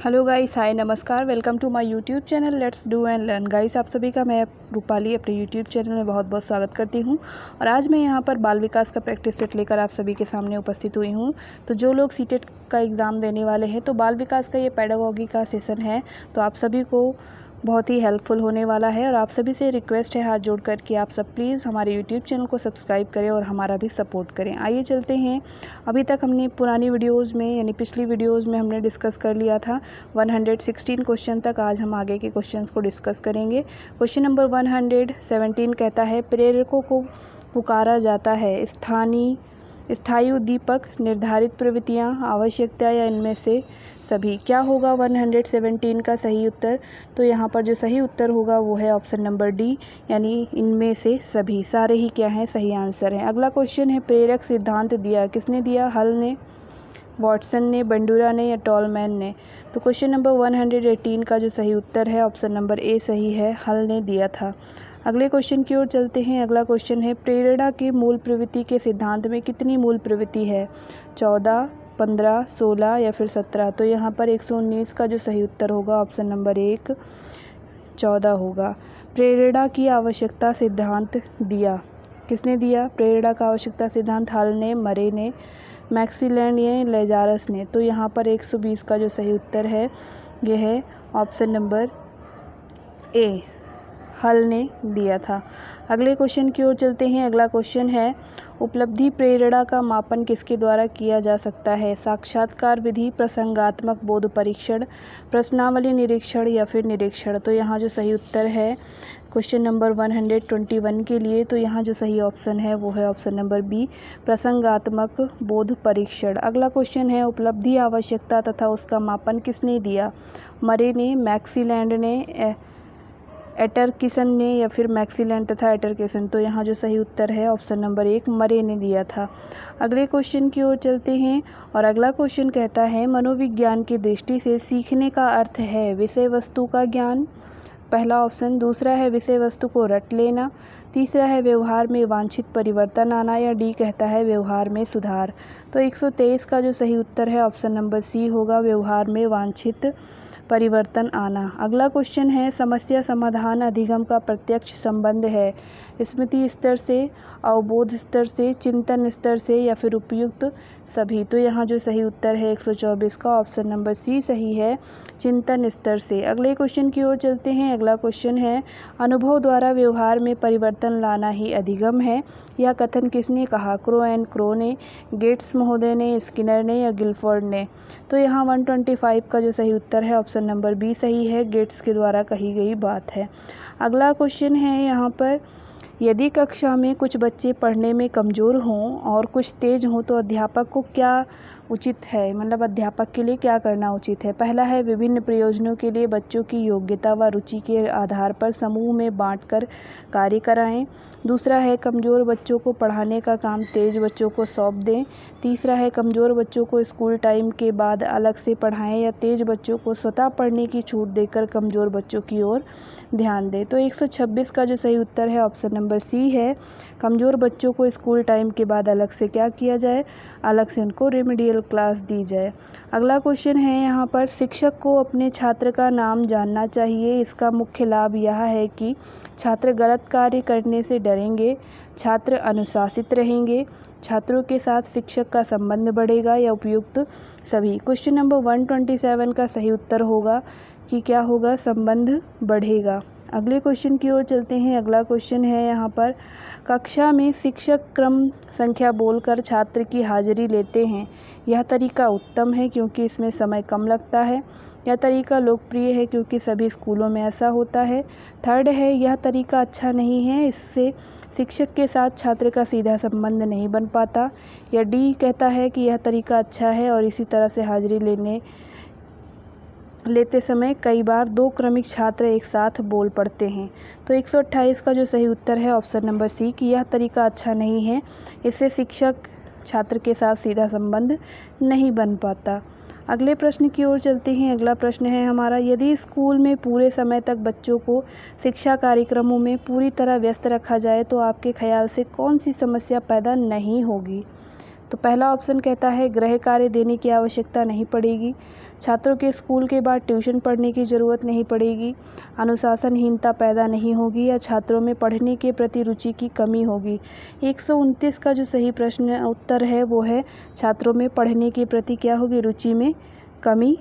Hello guys, hi, नमस्कार, welcome to my YouTube channel let's do and learn. Guys, आप सभी का मैं रूपाली अपने यूट्यूब चैनल में बहुत बहुत स्वागत करती हूं। और आज मैं यहां पर बाल विकास का प्रैक्टिस सेट लेकर आप सभी के सामने उपस्थित हुई हूं। तो जो लोग सीटेट का एग्ज़ाम देने वाले हैं, तो बाल विकास का ये पेडागॉजी का सेशन है, तो आप सभी को बहुत ही हेल्पफुल होने वाला है। और आप सभी से रिक्वेस्ट है हाथ जोड़ कर कि आप सब प्लीज़ हमारे यूट्यूब चैनल को सब्सक्राइब करें और हमारा भी सपोर्ट करें। आइए चलते हैं। अभी तक हमने पुरानी वीडियोज़ में यानी पिछली वीडियोज़ में हमने डिस्कस कर लिया था 116 क्वेश्चन तक। आज हम आगे के क्वेश्चंस को डिस्कस करेंगे। क्वेश्चन नंबर 117 कहता है, प्रेरकों को पुकारा जाता है स्थायी उद्दीपक, निर्धारित प्रवृत्तियाँ, आवश्यकता या इनमें से सभी। क्या होगा 117 का सही उत्तर? तो यहाँ पर जो सही उत्तर होगा वो है ऑप्शन नंबर डी, यानी इनमें से सभी। सारे ही क्या हैं? सही आंसर हैं। अगला क्वेश्चन है, प्रेरक सिद्धांत दिया किसने दिया? हल ने, वॉटसन ने, बंडूरा ने या टॉलमैन ने? तो क्वेश्चन नंबर 118 का जो सही उत्तर है ऑप्शन नंबर ए सही है, हल ने दिया था। अगले क्वेश्चन की ओर चलते हैं। अगला क्वेश्चन है, प्रेरणा के मूल प्रवृत्ति के सिद्धांत में कितनी मूल प्रवृत्ति है? 14, 15, 16 या फिर 17? तो यहाँ पर 119 का जो सही उत्तर होगा ऑप्शन नंबर 1 14 होगा। प्रेरणा की आवश्यकता सिद्धांत दिया किसने दिया? प्रेरणा का आवश्यकता सिद्धांत हल ने, मरे ने, मैक्सीलैंड या लेजारस ने? तो यहाँ पर 120 का जो सही उत्तर है यह है ऑप्शन नंबर ए, हल ने दिया था। अगले क्वेश्चन की ओर चलते हैं। अगला क्वेश्चन है, उपलब्धि प्रेरणा का मापन किसके द्वारा किया जा सकता है? साक्षात्कार विधि, प्रसंगात्मक बोध परीक्षण, प्रश्नावली निरीक्षण या फिर निरीक्षण? तो यहाँ जो सही उत्तर है क्वेश्चन नंबर 121 के लिए, तो यहाँ जो सही ऑप्शन है वो है ऑप्शन नंबर बी, प्रसंगात्मक बोध परीक्षण। अगला क्वेश्चन है, उपलब्धि आवश्यकता तथा उसका मापन किसने दिया? मरे ने, मैक्सीलैंड ने, एटरकिसन ने या फिर मैक्सीलैंड तथा एटरकिसन? तो यहाँ जो सही उत्तर है ऑप्शन नंबर 1 मरे ने दिया था। अगले क्वेश्चन की ओर चलते हैं। और अगला क्वेश्चन कहता है, मनोविज्ञान की दृष्टि से सीखने का अर्थ है विषय वस्तु का ज्ञान, पहला ऑप्शन। दूसरा है विषय वस्तु को रट लेना। तीसरा है व्यवहार में वांछित परिवर्तन आना, या डी कहता है व्यवहार में सुधार। तो 123 का जो सही उत्तर है ऑप्शन नंबर सी होगा, व्यवहार में वांछित परिवर्तन आना। अगला क्वेश्चन है, समस्या समाधान अधिगम का प्रत्यक्ष संबंध है स्मृति स्तर से, अवबोध स्तर से, चिंतन स्तर से या फिर उपयुक्त सभी? तो यहाँ जो सही उत्तर है 124 का ऑप्शन नंबर सी सही है, चिंतन स्तर से। अगले क्वेश्चन की ओर चलते हैं। अगला क्वेश्चन है, अनुभव द्वारा व्यवहार में परिवर्तन लाना ही अधिगम है। यह कथन किसने कहा? क्रो एंड क्रो ने, गेट्स महोदय ने, स्किनर ने या गिलफोर्ड ने? तो यहाँ 125 का जो सही उत्तर है ऑप्शन नंबर बी सही है, गेट्स के द्वारा कही गई बात है। अगला क्वेश्चन है यहाँ पर, यदि कक्षा में कुछ बच्चे पढ़ने में कमज़ोर हों और कुछ तेज़ हों तो अध्यापक को क्या उचित है? मतलब अध्यापक के लिए क्या करना उचित है? पहला है, विभिन्न प्रयोजनों के लिए बच्चों की योग्यता व रुचि के आधार पर समूह में बांटकर कार्य कराएं। दूसरा है, कमज़ोर बच्चों को पढ़ाने का काम तेज़ बच्चों को सौंप दें। तीसरा है, कमज़ोर बच्चों को स्कूल टाइम के बाद अलग से पढ़ाएं या तेज़ बच्चों को स्वतः पढ़ने की छूट देकर कमज़ोर बच्चों की ओर ध्यान दें। तो 126 का जो सही उत्तर है ऑप्शन नंबर सी है, कमज़ोर बच्चों को स्कूल टाइम के बाद अलग से क्या किया जाए? अलग से उनको रेमेडियल क्लास दी जाए। अगला क्वेश्चन है यहाँ पर, शिक्षक को अपने छात्र का नाम जानना चाहिए। इसका मुख्य लाभ यह है कि छात्र गलत कार्य करने से डरेंगे, छात्र अनुशासित रहेंगे, छात्रों के साथ शिक्षक का संबंध बढ़ेगा या उपयुक्त सभी? क्वेश्चन नंबर 127 का सही उत्तर होगा कि क्या होगा? संबंध बढ़ेगा। अगले क्वेश्चन की ओर चलते हैं। अगला क्वेश्चन है यहाँ पर, कक्षा में शिक्षक क्रम संख्या बोलकर छात्र की हाजिरी लेते हैं। यह तरीका उत्तम है क्योंकि इसमें समय कम लगता है। यह तरीका लोकप्रिय है क्योंकि सभी स्कूलों में ऐसा होता है। थर्ड है, यह तरीका अच्छा नहीं है, इससे शिक्षक के साथ छात्र का सीधा संबंध नहीं बन पाता। या डी कहता है कि यह तरीका अच्छा है और इसी तरह से हाजिरी लेते समय कई बार दो क्रमिक छात्र एक साथ बोल पड़ते हैं। तो 128 का जो सही उत्तर है ऑप्शन नंबर सी कि यह तरीका अच्छा नहीं है, इससे शिक्षक छात्र के साथ सीधा संबंध नहीं बन पाता। अगले प्रश्न की ओर चलते हैं। अगला प्रश्न है हमारा, यदि स्कूल में पूरे समय तक बच्चों को शिक्षा कार्यक्रमों में पूरी तरह व्यस्त रखा जाए तो आपके ख्याल से कौन सी समस्या पैदा नहीं होगी? तो पहला ऑप्शन कहता है गृह कार्य देने की आवश्यकता नहीं पड़ेगी, छात्रों के स्कूल के बाद ट्यूशन पढ़ने की ज़रूरत नहीं पड़ेगी, अनुशासनहीनता पैदा नहीं होगी या छात्रों में पढ़ने के प्रति रुचि की कमी होगी। 129 का जो सही प्रश्न उत्तर है वो है छात्रों में पढ़ने के प्रति क्या होगी, रुचि में कमी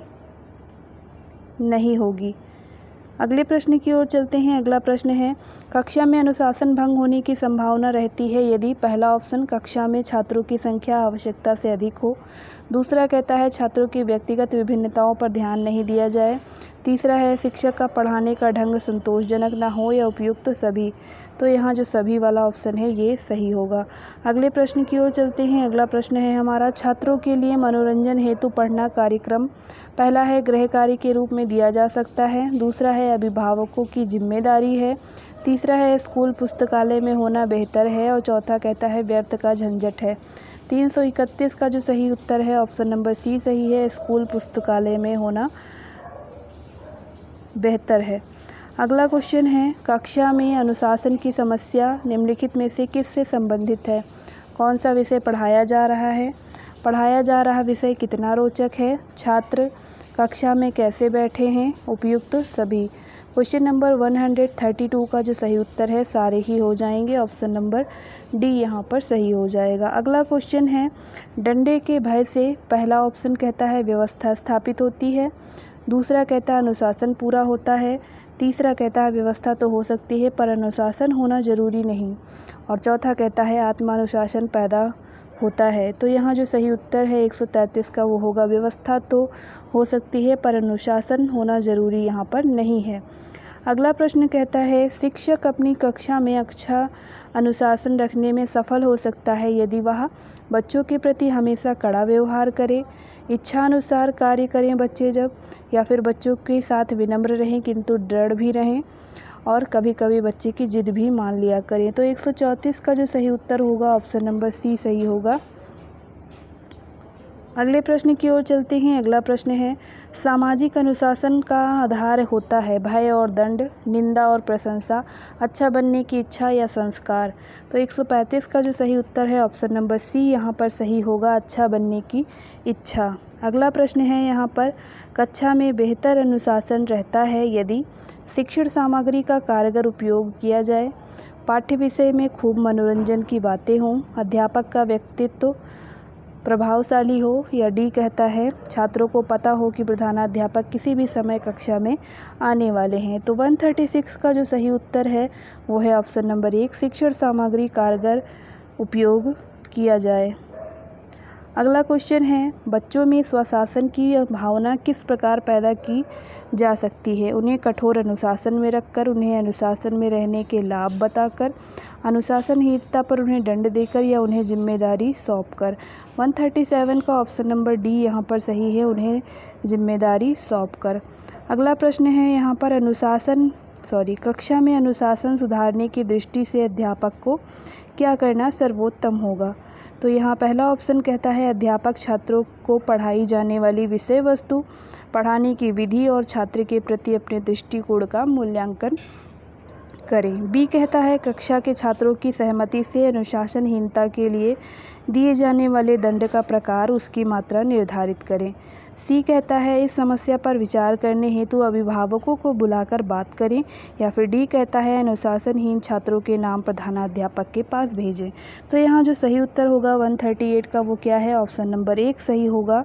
नहीं होगी। अगले प्रश्न की ओर चलते हैं। अगला प्रश्न है कक्षा में अनुशासन भंग होने की संभावना रहती है यदि पहला ऑप्शन कक्षा में छात्रों की संख्या आवश्यकता से अधिक हो, दूसरा कहता है छात्रों की व्यक्तिगत विभिन्नताओं पर ध्यान नहीं दिया जाए, तीसरा है शिक्षक का पढ़ाने का ढंग संतोषजनक ना हो या उपयुक्त सभी। तो यहाँ जो सभी वाला ऑप्शन है ये सही होगा। अगले प्रश्न की ओर चलते हैं। अगला प्रश्न है हमारा छात्रों के लिए मनोरंजन हेतु पढ़ना कार्यक्रम पहला है गृह कार्य के रूप में दिया जा सकता है, दूसरा है अभिभावकों की जिम्मेदारी है, तीसरा है स्कूल पुस्तकालय में होना बेहतर है और चौथा कहता है व्यर्थ का झंझट है। 331 का जो सही उत्तर है ऑप्शन नंबर सी सही है, स्कूल पुस्तकालय में होना बेहतर है। अगला क्वेश्चन है कक्षा में अनुशासन की समस्या निम्नलिखित में से किससे संबंधित है? कौन सा विषय पढ़ाया जा रहा है, पढ़ाया जा रहा विषय कितना रोचक है, छात्र कक्षा में कैसे बैठे हैं, उपयुक्त सभी। क्वेश्चन नंबर 132 का जो सही उत्तर है सारे ही हो जाएंगे, ऑप्शन नंबर डी यहाँ पर सही हो जाएगा। अगला क्वेश्चन है डंडे के भय से पहला ऑप्शन कहता है व्यवस्था स्थापित होती है, दूसरा कहता है अनुशासन पूरा होता है, तीसरा कहता है व्यवस्था तो हो सकती है पर अनुशासन होना ज़रूरी नहीं, और चौथा कहता है आत्मानुशासन पैदा होता है। तो यहाँ जो सही उत्तर है 133 का वो होगा व्यवस्था तो हो सकती है पर अनुशासन होना ज़रूरी यहाँ पर नहीं है। अगला प्रश्न कहता है शिक्षक अपनी कक्षा में अच्छा अनुशासन रखने में सफल हो सकता है यदि वह बच्चों के प्रति हमेशा कड़ा व्यवहार करे, इच्छानुसार कार्य करें बच्चे जब, या फिर बच्चों के साथ विनम्र रहें किंतु दृढ़ भी रहें, और कभी कभी बच्चे की जिद भी मान लिया करें। तो 134 का जो सही उत्तर होगा ऑप्शन नंबर सी सही होगा। अगले प्रश्न की ओर चलते हैं। अगला प्रश्न है सामाजिक अनुशासन का आधार होता है भय और दंड, निंदा और प्रशंसा, अच्छा बनने की इच्छा या संस्कार। तो 135 का जो सही उत्तर है ऑप्शन नंबर सी यहाँ पर सही होगा, अच्छा बनने की इच्छा। अगला प्रश्न है यहाँ पर कक्षा में बेहतर अनुशासन रहता है यदि शिक्षण सामग्री का कारगर उपयोग किया जाए, पाठ्य विषय में खूब मनोरंजन की बातें हों, अध्यापक का व्यक्तित्व प्रभावशाली हो, या डी कहता है छात्रों को पता हो कि प्रधानाध्यापक किसी भी समय कक्षा में आने वाले हैं। तो 136 का जो सही उत्तर है वो है ऑप्शन नंबर 1, शिक्षण सामग्री कारगर उपयोग किया जाए। अगला क्वेश्चन है बच्चों में स्वशासन की भावना किस प्रकार पैदा की जा सकती है? उन्हें कठोर अनुशासन में रखकर, उन्हें अनुशासन में रहने के लाभ बताकर, अनुशासनहीनता पर उन्हें दंड देकर, या उन्हें जिम्मेदारी सौंपकर। 137 का ऑप्शन नंबर डी यहाँ पर सही है, उन्हें जिम्मेदारी सौंपकर। अगला प्रश्न है यहाँ पर कक्षा में अनुशासन सुधारने की दृष्टि से अध्यापक को क्या करना सर्वोत्तम होगा? तो यहाँ पहला ऑप्शन कहता है अध्यापक छात्रों को पढ़ाई जाने वाली विषय वस्तु, पढ़ाने की विधि और छात्र के प्रति अपने दृष्टिकोण का मूल्यांकन करें। बी कहता है कक्षा के छात्रों की सहमति से अनुशासनहीनता के लिए दिए जाने वाले दंड का प्रकार, उसकी मात्रा निर्धारित करें। सी कहता है इस समस्या पर विचार करने हेतु अभिभावकों को बुलाकर बात करें, या फिर डी कहता है अनुशासनहीन छात्रों के नाम प्रधानाध्यापक के पास भेजें। तो यहाँ जो सही उत्तर होगा 138 का वो क्या है? ऑप्शन नंबर 1 सही होगा।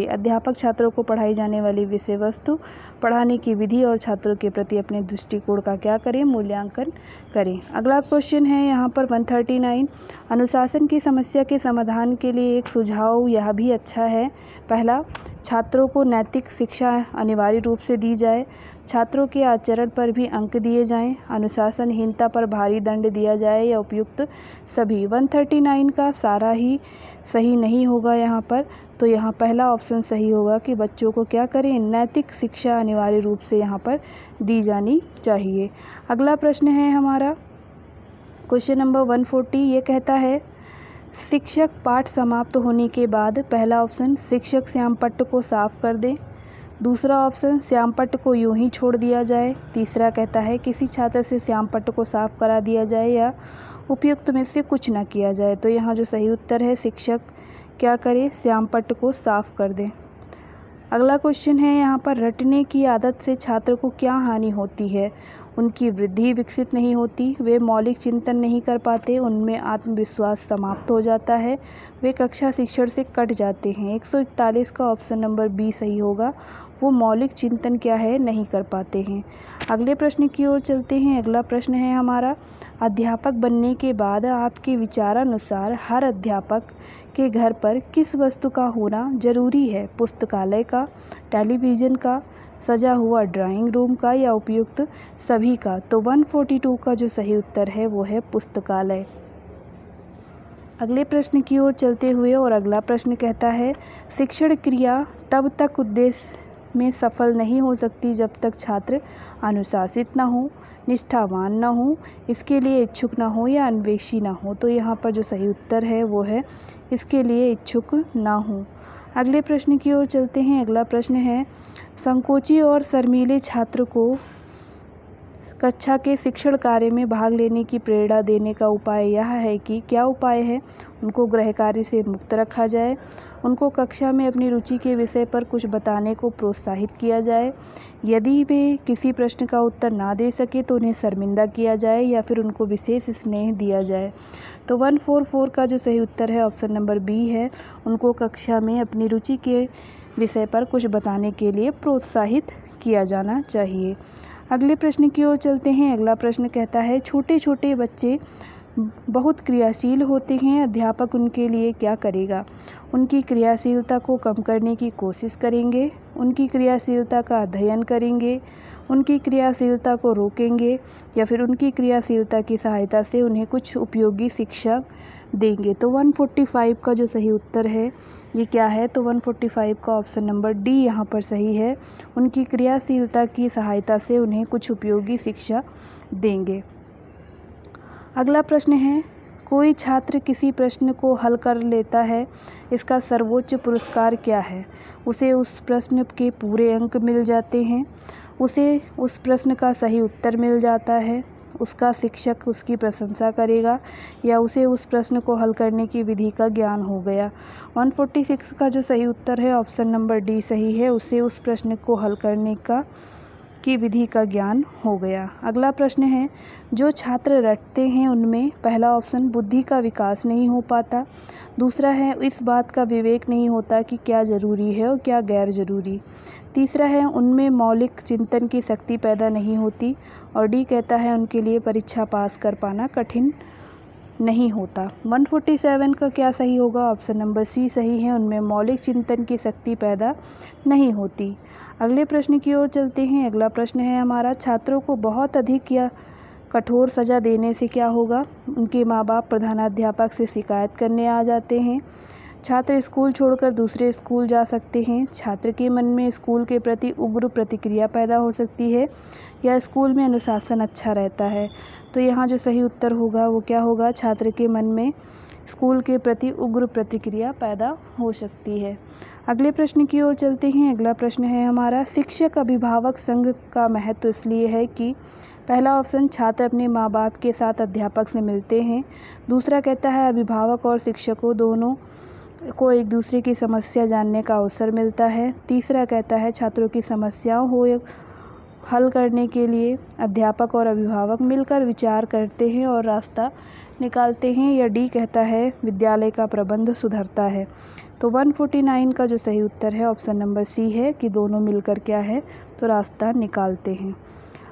अध्यापक छात्रों को पढ़ाई जाने वाली विषय वस्तु, पढ़ाने की विधि और छात्रों के प्रति अपने दृष्टिकोण का क्या करें? मूल्यांकन करें। अगला क्वेश्चन है यहाँ पर 139, अनुशासन की समस्या के समाधान के लिए एक सुझाव यह भी अच्छा है। पहला, छात्रों को नैतिक शिक्षा अनिवार्य रूप से दी जाए, छात्रों के आचरण पर भी अंक दिए जाएं, अनुशासनहीनता पर भारी दंड दिया जाए, या उपयुक्त सभी। 139 का सारा ही सही नहीं होगा यहाँ पर, तो यहाँ पहला ऑप्शन सही होगा कि बच्चों को क्या करें? नैतिक शिक्षा अनिवार्य रूप से यहाँ पर दी जानी चाहिए। अगला प्रश्न है हमारा क्वेश्चन नंबर 140, ये कहता है शिक्षक पाठ समाप्त होने के बाद, पहला ऑप्शन शिक्षक श्यामपट्ट को साफ कर दें, दूसरा ऑप्शन श्यामपट्ट को यूं ही छोड़ दिया जाए, तीसरा कहता है किसी छात्र से श्यामपट्ट को साफ करा दिया जाए, या उपयुक्त में से कुछ ना किया जाए। तो यहाँ जो सही उत्तर है, शिक्षक क्या करे, श्यामपट्ट को साफ कर दें। अगला क्वेश्चन है यहाँ पर, रटने की आदत से छात्र को क्या हानि होती है? उनकी वृद्धि विकसित नहीं होती, वे मौलिक चिंतन नहीं कर पाते, उनमें आत्मविश्वास समाप्त हो जाता है, वे कक्षा शिक्षण से कट जाते हैं। 141 का ऑप्शन नंबर बी सही होगा। वो मौलिक चिंतन क्या है, नहीं कर पाते हैं। अगले प्रश्न की ओर चलते हैं। अगला प्रश्न है हमारा, अध्यापक बनने के बाद आपके विचारानुसार हर अध्यापक के घर पर किस वस्तु का होना जरूरी है? पुस्तकालय का, टेलीविज़न का, सजा हुआ ड्राइंग रूम का, या उपयुक्त सभी का? तो 142 का जो सही उत्तर है वो है पुस्तकालय। अगले प्रश्न की ओर चलते हुए, और अगला प्रश्न कहता है, शिक्षण क्रिया तब तक उद्देश्य में सफल नहीं हो सकती जब तक छात्र अनुशासित ना हो, निष्ठावान ना हो, इसके लिए इच्छुक ना हो या अन्वेषी ना हो। तो यहाँ पर जो सही उत्तर है वो है इसके लिए इच्छुक ना हो। अगले प्रश्न की ओर चलते हैं। अगला प्रश्न है, संकोची और शर्मीले छात्र को कक्षा के शिक्षण कार्य में भाग लेने की प्रेरणा देने का उपाय यह है कि, क्या उपाय है? उनको गृह कार्य से मुक्त रखा जाए, उनको कक्षा में अपनी रुचि के विषय पर कुछ बताने को प्रोत्साहित किया जाए, यदि वे किसी प्रश्न का उत्तर ना दे सके तो उन्हें शर्मिंदा किया जाए, या फिर उनको विशेष स्नेह दिया जाए। तो 144 का जो सही उत्तर है ऑप्शन नंबर बी है, उनको कक्षा में अपनी रुचि के विषय पर कुछ बताने के लिए प्रोत्साहित किया जाना चाहिए। अगले प्रश्न की ओर चलते हैं। अगला प्रश्न कहता है, छोटे छोटे बच्चे बहुत क्रियाशील होते हैं, अध्यापक उनके लिए क्या करेगा? उनकी क्रियाशीलता को कम करने की कोशिश करेंगे, उनकी क्रियाशीलता का अध्ययन करेंगे, उनकी क्रियाशीलता को रोकेंगे, या फिर उनकी क्रियाशीलता की सहायता से उन्हें कुछ उपयोगी शिक्षा देंगे। तो 145 का जो सही उत्तर है ये क्या है? तो 145 का ऑप्शन नंबर डी यहाँ पर सही है। उनकी क्रियाशीलता की सहायता से उन्हें कुछ उपयोगी शिक्षा देंगे। अगला प्रश्न है, कोई छात्र किसी प्रश्न को हल कर लेता है, इसका सर्वोच्च पुरस्कार क्या है? उसे उस प्रश्न के पूरे अंक मिल जाते हैं, उसे उस प्रश्न का सही उत्तर मिल जाता है, उसका शिक्षक उसकी प्रशंसा करेगा, या उसे उस प्रश्न को हल करने की विधि का ज्ञान हो गया। 146 का जो सही उत्तर है ऑप्शन नंबर डी सही है, उसे उस प्रश्न को हल करने की विधि का ज्ञान हो गया। अगला प्रश्न है, जो छात्र रटते हैं उनमें, पहला ऑप्शन बुद्धि का विकास नहीं हो पाता, दूसरा है इस बात का विवेक नहीं होता कि क्या ज़रूरी है और क्या गैर ज़रूरी, तीसरा है उनमें मौलिक चिंतन की शक्ति पैदा नहीं होती, और डी कहता है उनके लिए परीक्षा पास कर पाना कठिन नहीं होता। 147 का क्या सही होगा? ऑप्शन नंबर सी सही है, उनमें मौलिक चिंतन की शक्ति पैदा नहीं होती। अगले प्रश्न की ओर चलते हैं। अगला प्रश्न है हमारा, छात्रों को बहुत अधिक या कठोर सज़ा देने से क्या होगा? उनके माँ बाप प्रधानाध्यापक से शिकायत करने आ जाते हैं, छात्र स्कूल छोड़कर दूसरे स्कूल जा सकते हैं, छात्र के मन में स्कूल के प्रति उग्र प्रतिक्रिया पैदा हो सकती है, या स्कूल में अनुशासन अच्छा रहता है। तो यहाँ जो सही उत्तर होगा वो क्या होगा? छात्र के मन में स्कूल के प्रति उग्र प्रतिक्रिया पैदा हो सकती है। अगले प्रश्न की ओर चलते हैं। अगला प्रश्न है हमारा, शिक्षक अभिभावक संघ का महत्व इसलिए है कि, पहला ऑप्शन छात्र अपने माँ बाप के साथ अध्यापक से मिलते हैं, दूसरा कहता है अभिभावक और शिक्षकों दोनों को एक दूसरे की समस्या जानने का अवसर मिलता है, तीसरा कहता है छात्रों की समस्याओं को हल करने के लिए अध्यापक और अभिभावक मिलकर विचार करते हैं और रास्ता निकालते हैं, या डी कहता है विद्यालय का प्रबंध सुधरता है। तो 149 का जो सही उत्तर है ऑप्शन नंबर सी है कि दोनों मिलकर क्या है? तो रास्ता निकालते हैं।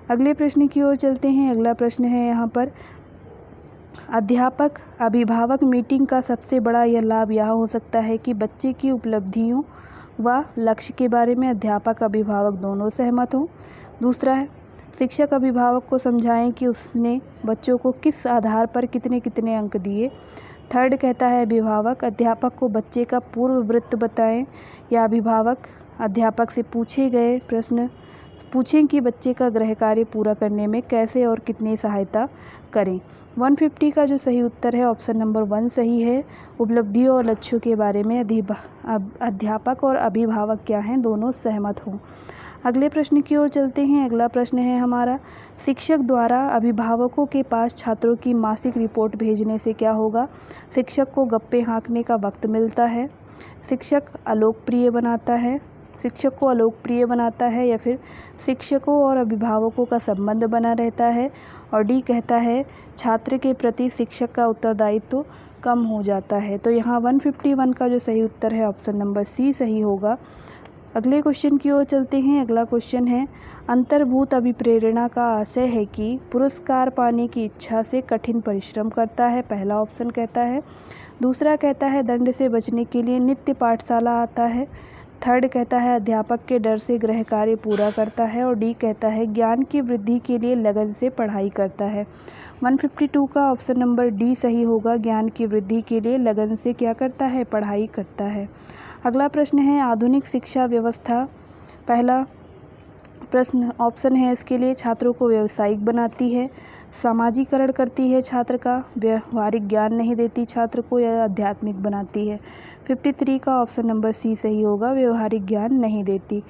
अगले प्रश्न की ओर चलते हैं। अगला प्रश्न है यहाँ पर, अध्यापक अभिभावक मीटिंग का सबसे बड़ा यह लाभ यह हो सकता है कि बच्चे की उपलब्धियों व लक्ष्य के बारे में अध्यापक अभिभावक दोनों सहमत हों, दूसरा है शिक्षक अभिभावक को समझाएं कि उसने बच्चों को किस आधार पर कितने कितने अंक दिए, थर्ड कहता है अभिभावक अध्यापक को बच्चे का पूर्व वृत्त बताएं, या अभिभावक अध्यापक से पूछे गए प्रश्न पूछें कि बच्चे का गृह कार्य पूरा करने में कैसे और कितनी सहायता करें। 150 का जो सही उत्तर है ऑप्शन नंबर 1 सही है, उपलब्धियों और लक्ष्यों के बारे में अध्यापक और अभिभावक क्या हैं? दोनों सहमत हों। अगले प्रश्न की ओर चलते हैं। अगला प्रश्न है हमारा, शिक्षक द्वारा अभिभावकों के पास छात्रों की मासिक रिपोर्ट भेजने से क्या होगा? शिक्षक को गप्पे हाँकने का वक्त मिलता है, शिक्षक को अलोकप्रिय बनाता है या फिर शिक्षकों और अभिभावकों का संबंध बना रहता है। और डी कहता है छात्र के प्रति शिक्षक का उत्तरदायित्व कम हो जाता है। तो यहाँ 151 का जो सही उत्तर है ऑप्शन नंबर सी सही होगा। अगले क्वेश्चन की ओर चलते हैं। अगला क्वेश्चन है, अंतर्भूत अभिप्रेरणा का आशय है कि पुरस्कार पाने की इच्छा से कठिन परिश्रम करता है, पहला ऑप्शन कहता है। दूसरा कहता है दंड से बचने के लिए नित्य पाठशाला आता है। थर्ड कहता है अध्यापक के डर से गृह कार्य पूरा करता है। और डी कहता है ज्ञान की वृद्धि के लिए लगन से पढ़ाई करता है। 152 का ऑप्शन नंबर डी सही होगा। ज्ञान की वृद्धि के लिए लगन से क्या करता है? पढ़ाई करता है। अगला प्रश्न है, आधुनिक शिक्षा व्यवस्था, पहला प्रश्न ऑप्शन है इसके लिए, छात्रों को व्यावसायिक बनाती है, सामाजिकरण करती है, छात्र का व्यवहारिक ज्ञान नहीं देती छात्र को, या आध्यात्मिक बनाती है। 53 का ऑप्शन नंबर सी सही होगा, व्यवहारिक ज्ञान नहीं देती।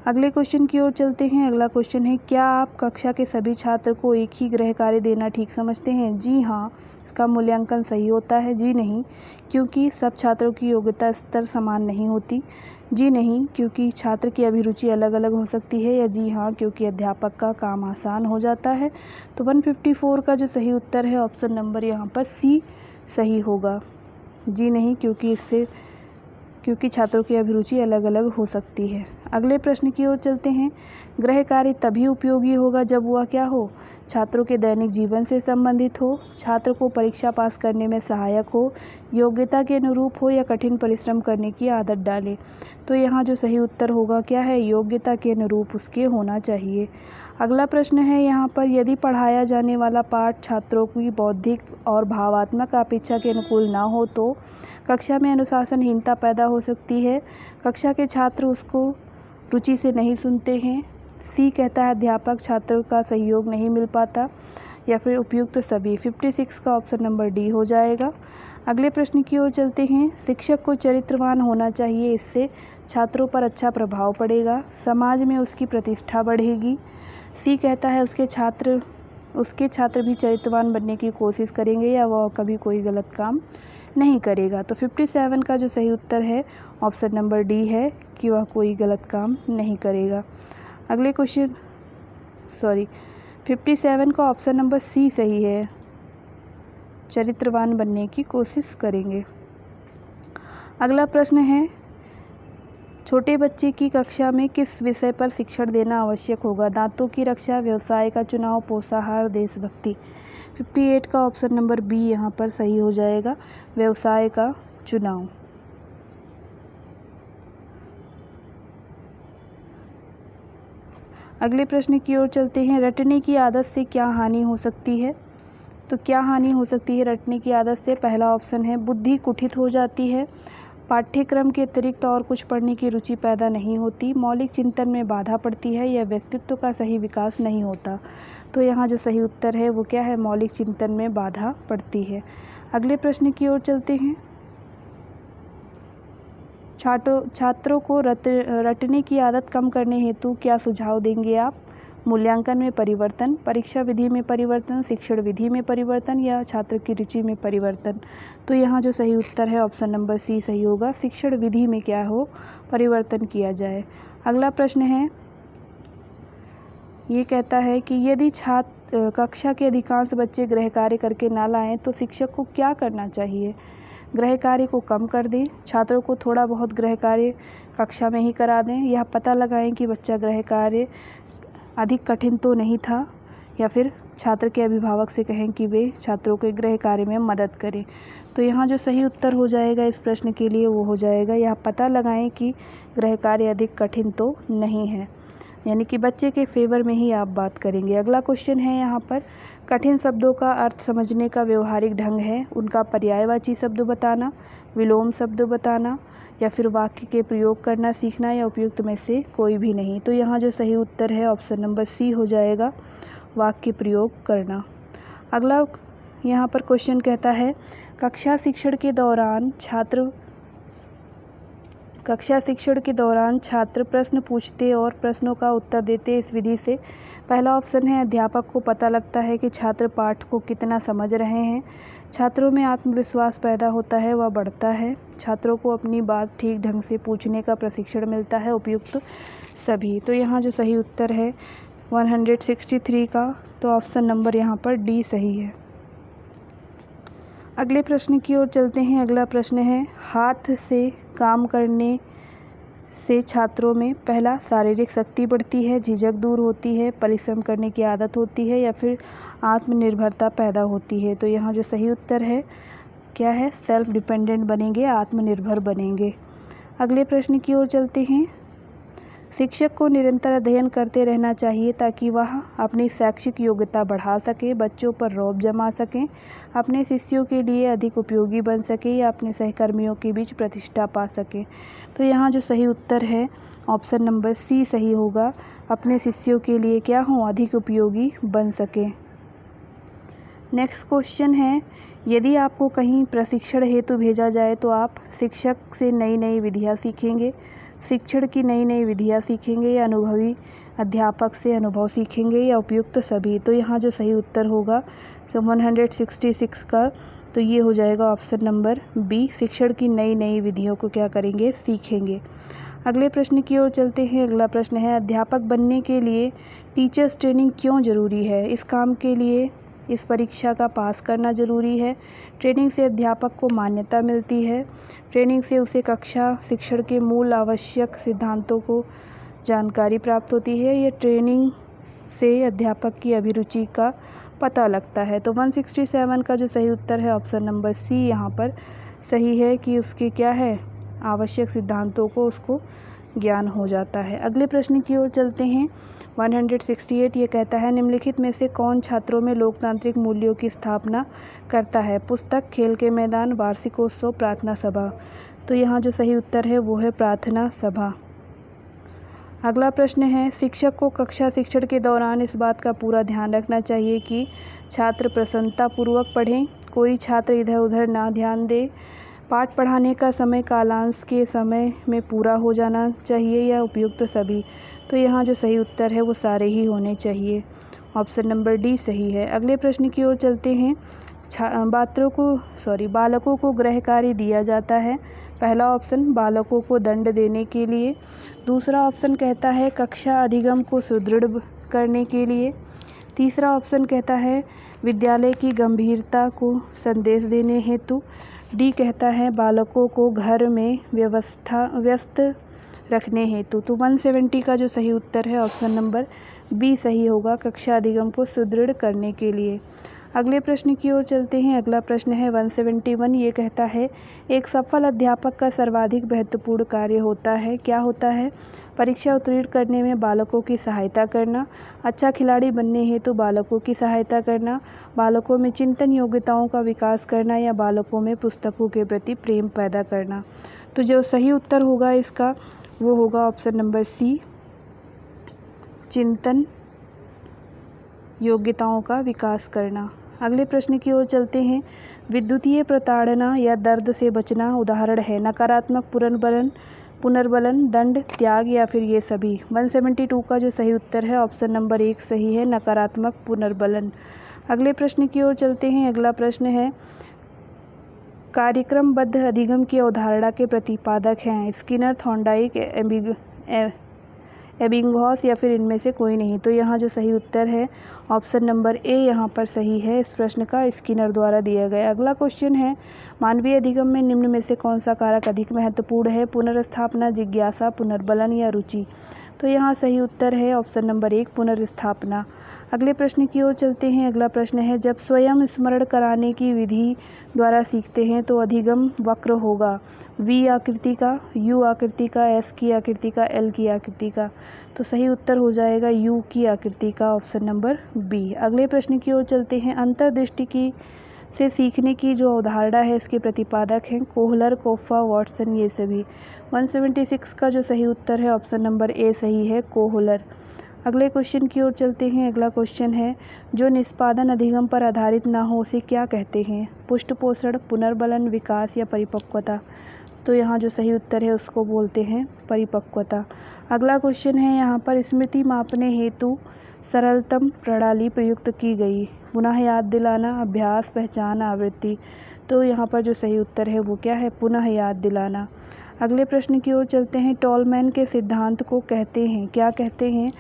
अगले क्वेश्चन की ओर चलते हैं। अगला क्वेश्चन है, क्या आप कक्षा के सभी छात्र को एक ही गृह कार्य देना ठीक समझते हैं? जी हाँ। इसका मूल्यांकन सही होता है। जी नहीं, क्योंकि सब छात्रों की योग्यता स्तर समान नहीं होती। जी नहीं, क्योंकि छात्र की अभिरुचि अलग अलग हो सकती है। या जी हाँ, क्योंकि अध्यापक का काम आसान हो जाता है। तो 154 का जो सही उत्तर है ऑप्शन नंबर यहाँ पर सी सही होगा। जी नहीं, क्योंकि छात्रों की अभिरुचि अलग अलग हो सकती है। अगले प्रश्न की ओर चलते हैं। गृह कार्य तभी उपयोगी होगा जब वह क्या हो? छात्रों के दैनिक जीवन से संबंधित हो, छात्र को परीक्षा पास करने में सहायक हो, योग्यता के अनुरूप हो, या कठिन परिश्रम करने की आदत डाले। तो यहाँ जो सही उत्तर होगा क्या है? योग्यता के अनुरूप उसके होना चाहिए। अगला प्रश्न है यहाँ पर, यदि पढ़ाया जाने वाला पाठ छात्रों की बौद्धिक और भावात्मक अपेक्षा के अनुकूल ना हो तो कक्षा में अनुशासनहीनता पैदा हो सकती है, कक्षा के छात्र उसको रुचि से नहीं सुनते हैं, सी कहता है अध्यापक छात्रों का सहयोग नहीं मिल पाता, या फिर उपयुक्त सभी। 56 का ऑप्शन नंबर डी हो जाएगा। अगले प्रश्न की ओर चलते हैं। शिक्षक को चरित्रवान होना चाहिए, इससे छात्रों पर अच्छा प्रभाव पड़ेगा, समाज में उसकी प्रतिष्ठा बढ़ेगी। सी कहता है उसके छात्र भी चरित्रवान बनने की कोशिश करेंगे, या वह कभी कोई गलत काम नहीं करेगा। तो 57 का जो सही उत्तर है ऑप्शन नंबर डी है कि वह कोई गलत काम नहीं करेगा। अगले क्वेश्चन 57 का ऑप्शन नंबर सी सही है, चरित्रवान बनने की कोशिश करेंगे। अगला प्रश्न है, छोटे बच्चे की कक्षा में किस विषय पर शिक्षण देना आवश्यक होगा? दांतों की रक्षा, व्यवसाय का चुनाव, पोषाहार, देशभक्ति। 58 का ऑप्शन नंबर बी यहाँ पर सही हो जाएगा, व्यवसाय का चुनाव। अगले प्रश्न की ओर चलते हैं। रटने की आदत से क्या हानि हो सकती है? तो क्या हानि हो सकती है रटने की आदत से? पहला ऑप्शन है बुद्धि कुंठित हो जाती है, पाठ्यक्रम के अतिरिक्त और कुछ पढ़ने की रुचि पैदा नहीं होती, मौलिक चिंतन में बाधा पड़ती है, या व्यक्तित्व का सही विकास नहीं होता। तो यहाँ जो सही उत्तर है वो क्या है? मौलिक चिंतन में बाधा पड़ती है। अगले प्रश्न की ओर चलते हैं। छात्रों को रटने की आदत कम करने हेतु क्या सुझाव देंगे आप? मूल्यांकन में परिवर्तन, परीक्षा विधि में परिवर्तन, शिक्षण विधि में परिवर्तन, या छात्र की रुचि में परिवर्तन। तो यहाँ जो सही उत्तर है ऑप्शन नंबर सी सही होगा, शिक्षण विधि में क्या हो? परिवर्तन किया जाए। अगला प्रश्न है, ये कहता है कि यदि कक्षा के अधिकांश बच्चे गृह कार्य करके ना लाएं तो शिक्षक को क्या करना चाहिए? गृह कार्य को कम कर दें, छात्रों को थोड़ा बहुत गृह कार्य कक्षा में ही करा दें, यह पता लगाएं कि बच्चा गृह कार्य अधिक कठिन तो नहीं था, या फिर छात्र के अभिभावक से कहें कि वे छात्रों के गृह कार्य में मदद करें। तो यहाँ जो सही उत्तर हो जाएगा इस प्रश्न के लिए वो हो जाएगा, यह पता लगाएं कि गृह कार्य अधिक कठिन तो नहीं है, यानी कि बच्चे के फेवर में ही आप बात करेंगे। अगला क्वेश्चन है यहाँ पर, कठिन शब्दों का अर्थ समझने का व्यवहारिक ढंग है उनका पर्यायवाची शब्द बताना, विलोम शब्द बताना, या फिर वाक्य के प्रयोग करना सीखना, या उपयुक्त में से कोई भी नहीं। तो यहाँ जो सही उत्तर है ऑप्शन नंबर सी हो जाएगा, वाक्य प्रयोग करना। अगला यहाँ पर क्वेश्चन कहता है, कक्षा शिक्षण के दौरान छात्र कक्षा शिक्षण के दौरान छात्र प्रश्न पूछते और प्रश्नों का उत्तर देते इस विधि से। पहला ऑप्शन है, अध्यापक को पता लगता है कि छात्र पाठ को कितना समझ रहे हैं। छात्रों में आत्मविश्वास पैदा होता है, वह बढ़ता है। छात्रों को अपनी बात ठीक ढंग से पूछने का प्रशिक्षण मिलता है। उपयुक्त सभी। तो यहाँ जो सही उत्तर है 163 का, तो ऑप्शन नंबर यहाँ पर डी सही है। अगले प्रश्न की ओर चलते हैं। अगला प्रश्न है, हाथ से काम करने से छात्रों में पहला शारीरिक शक्ति बढ़ती है, झिझक दूर होती है, परिश्रम करने की आदत होती है या फिर आत्मनिर्भरता पैदा होती है। तो यहाँ जो सही उत्तर है क्या है, सेल्फ डिपेंडेंट बनेंगे, आत्मनिर्भर बनेंगे। अगले प्रश्न की ओर चलते हैं। शिक्षक को निरंतर अध्ययन करते रहना चाहिए ताकि वह अपनी शैक्षिक योग्यता बढ़ा सके, बच्चों पर रौब जमा सकें, अपने शिष्यों के लिए अधिक उपयोगी बन सके या अपने सहकर्मियों के बीच प्रतिष्ठा पा सके। तो यहाँ जो सही उत्तर है ऑप्शन नंबर सी सही होगा, अपने शिष्यों के लिए क्या हों, अधिक उपयोगी बन सके। नेक्स्ट क्वेश्चन है, यदि आपको कहीं प्रशिक्षण हेतु भेजा जाए तो आप शिक्षक से नई नई विधियाँ सीखेंगे, शिक्षण की नई नई विधियाँ सीखेंगे या अनुभवी अध्यापक से अनुभव सीखेंगे या उपयुक्त सभी। तो यहाँ जो सही उत्तर होगा 166 का, तो ये हो जाएगा ऑप्शन नंबर बी, शिक्षण की नई नई विधियों को क्या करेंगे, सीखेंगे। अगले प्रश्न की ओर चलते हैं। अगला प्रश्न है, अध्यापक बनने के लिए टीचर्स ट्रेनिंग क्यों ज़रूरी है? इस काम के लिए इस परीक्षा का पास करना ज़रूरी है। ट्रेनिंग से अध्यापक को मान्यता मिलती है। ट्रेनिंग से उसे कक्षा शिक्षण के मूल आवश्यक सिद्धांतों को जानकारी प्राप्त होती है। ये ट्रेनिंग से अध्यापक की अभिरुचि का पता लगता है। तो 167 का जो सही उत्तर है ऑप्शन नंबर सी यहाँ पर सही है कि उसके क्या है, आवश्यक सिद्धांतों को उसको ज्ञान हो जाता है। अगले प्रश्न की ओर चलते हैं। 168 ये कहता है, निम्नलिखित में से कौन छात्रों में लोकतांत्रिक मूल्यों की स्थापना करता है? पुस्तक, खेल के मैदान, वार्षिकोत्सव, प्रार्थना सभा। तो यहाँ जो सही उत्तर है वो है प्रार्थना सभा। अगला प्रश्न है, शिक्षक को कक्षा शिक्षण के दौरान इस बात का पूरा ध्यान रखना चाहिए कि छात्र प्रसन्नतापूर्वक पढ़ें, कोई छात्र इधर उधर ना ध्यान दे, पाठ पढ़ाने का समय कालांश के समय में पूरा हो जाना चाहिए या उपयुक्त सभी। तो यहाँ जो सही उत्तर है वो सारे ही होने चाहिए, ऑप्शन नंबर डी सही है। अगले प्रश्न की ओर चलते हैं। बालकों को गृह कार्य दिया जाता है। पहला ऑप्शन बालकों को दंड देने के लिए, दूसरा ऑप्शन कहता है कक्षा अधिगम को सुदृढ़ करने के लिए, तीसरा ऑप्शन कहता है विद्यालय की गंभीरता को संदेश देने हेतु, डी कहता है बालकों को घर में व्यस्त रखने हेतु। तो 170 का जो सही उत्तर है ऑप्शन नंबर बी सही होगा, कक्षा अधिगम को सुदृढ़ करने के लिए। अगले प्रश्न की ओर चलते हैं। अगला प्रश्न है 171, ये कहता है एक सफल अध्यापक का सर्वाधिक महत्वपूर्ण कार्य होता है, क्या होता है? परीक्षा उत्तीर्ण करने में बालकों की सहायता करना, अच्छा खिलाड़ी बनने हेतु बालकों की सहायता करना, बालकों में चिंतन योग्यताओं का विकास करना या बालकों में पुस्तकों के प्रति प्रेम पैदा करना। तो जो सही उत्तर होगा इसका वो होगा ऑप्शन नंबर सी, चिंतन योग्यताओं का विकास करना। अगले प्रश्न की ओर चलते हैं। विद्युतीय प्रताड़ना या दर्द से बचना उदाहरण है, नकारात्मक पुनर्बलन, दंड, त्याग या फिर ये सभी। 172 का जो सही उत्तर है ऑप्शन नंबर 1 सही है, नकारात्मक पुनर्बलन। अगले प्रश्न की ओर चलते हैं। अगला प्रश्न है, कार्यक्रमबद्ध अधिगम की अवधारणा के प्रतिपादक हैं स्किनर, थॉर्नडाइक, एबिंगहॉस या फिर इनमें से कोई नहीं। तो यहाँ जो सही उत्तर है ऑप्शन नंबर ए यहाँ पर सही है, इस प्रश्न का स्किनर द्वारा दिया गया। अगला क्वेश्चन है, मानवीय अधिगम में निम्न में से कौन सा कारक अधिक महत्वपूर्ण है? पुनर्स्थापना, जिज्ञासा, पुनर्बलन या रुचि। तो यहाँ सही उत्तर है ऑप्शन नंबर 1 पुनर्स्थापना। अगले प्रश्न की ओर चलते हैं। अगला प्रश्न है, जब स्वयं स्मरण कराने की विधि द्वारा सीखते हैं तो अधिगम वक्र होगा, वी आकृति का, यू आकृति का, एस की आकृति का, एल की आकृति का। तो सही उत्तर हो जाएगा यू की आकृति का, ऑप्शन नंबर बी। अगले प्रश्न की ओर चलते हैं। अंतर्दृष्टि की से सीखने की जो अवधारणा है इसके प्रतिपादक हैं कोहलर, कोफा, वाटसन ये सभी। 176 का जो सही उत्तर है ऑप्शन नंबर ए सही है, कोहलर। अगले क्वेश्चन की ओर चलते हैं। अगला क्वेश्चन है, जो निष्पादन अधिगम पर आधारित ना हो उसे क्या कहते हैं? पुष्ट पोषण, पुनर्बलन, विकास या परिपक्वता। तो यहाँ जो सही उत्तर है उसको बोलते हैं परिपक्वता। अगला क्वेश्चन है यहाँ पर स्मृति मापने हेतु सरलतम प्रणाली प्रयुक्त की गई। पुनः याद दिलाना, अभ्यास, पहचान, आवृत्ति। तो यहाँ पर जो सही उत्तर है वो क्या है? पुनः याद दिलाना। अगले प्रश्न की ओर चलते हैं। टॉलमैन के सिद्धांत को कहते हैं, क्या कहते हैं?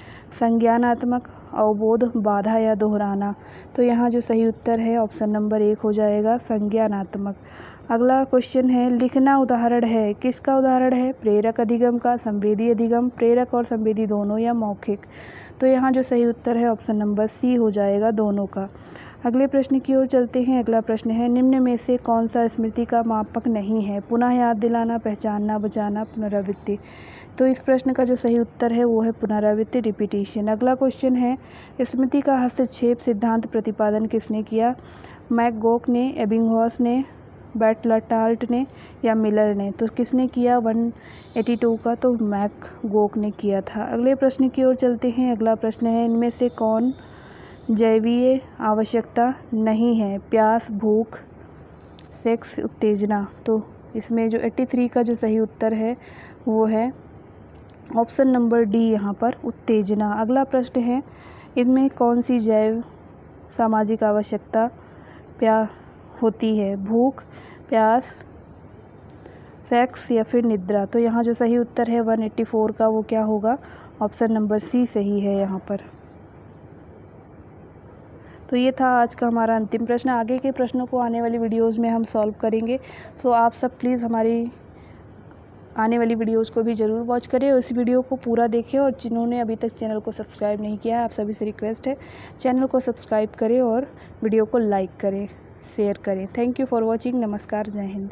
संज्ञानात्मक, अवबोध, बाधा या दोहराना। तो यहाँ जो सही उत्तर है ऑप्शन नंबर 1 हो जाएगा, संज्ञानात्मक। अगला क्वेश्चन है लिखना उदाहरण है, किसका उदाहरण है? प्रेरक अधिगम का, संवेदी अधिगम, प्रेरक और संवेदी दोनों या मौखिक। तो यहाँ जो सही उत्तर है ऑप्शन नंबर सी हो जाएगा, दोनों का। अगले प्रश्न की ओर चलते हैं। अगला प्रश्न है निम्न में से कौन सा स्मृति का मापक नहीं है? पुनः याद दिलाना, पहचानना, बचाना, पुनरावृत्ति। तो इस प्रश्न का जो सही उत्तर है वो है पुनरावृत्ति, रिपीटिशन। अगला क्वेश्चन है स्मृति का हस्तक्षेप सिद्धांत प्रतिपादन किसने किया? मैकगोक ने, एबिंगहॉस ने, बैटलटाल्ट ने या मिलर ने। तो किसने किया 182 का? तो मैकगोक ने किया था। अगले प्रश्न की ओर चलते हैं। अगला प्रश्न है इनमें से कौन जैवीय आवश्यकता नहीं है? प्यास, भूख, सेक्स, उत्तेजना। तो इसमें जो 83 का जो सही उत्तर है वो है ऑप्शन नंबर डी, यहाँ पर उत्तेजना। अगला प्रश्न है इनमें कौन सी जैव सामाजिक आवश्यकता होती है? भूख, प्यास, सेक्स या फिर निद्रा। तो यहाँ जो सही उत्तर है 184 का वो क्या होगा? ऑप्शन नंबर सी सही है यहाँ पर। तो ये था आज का हमारा अंतिम प्रश्न। आगे के प्रश्नों को आने वाली वीडियोस में हम सॉल्व करेंगे। सो आप सब प्लीज़ हमारी आने वाली वीडियोस को भी ज़रूर वॉच करें और इस वीडियो को पूरा देखें। और जिन्होंने अभी तक चैनल को सब्सक्राइब नहीं किया है आप सभी से रिक्वेस्ट है चैनल को सब्सक्राइब करें और वीडियो को लाइक करें, शेयर करें। Thank you for watching. नमस्कार, जय हिंद।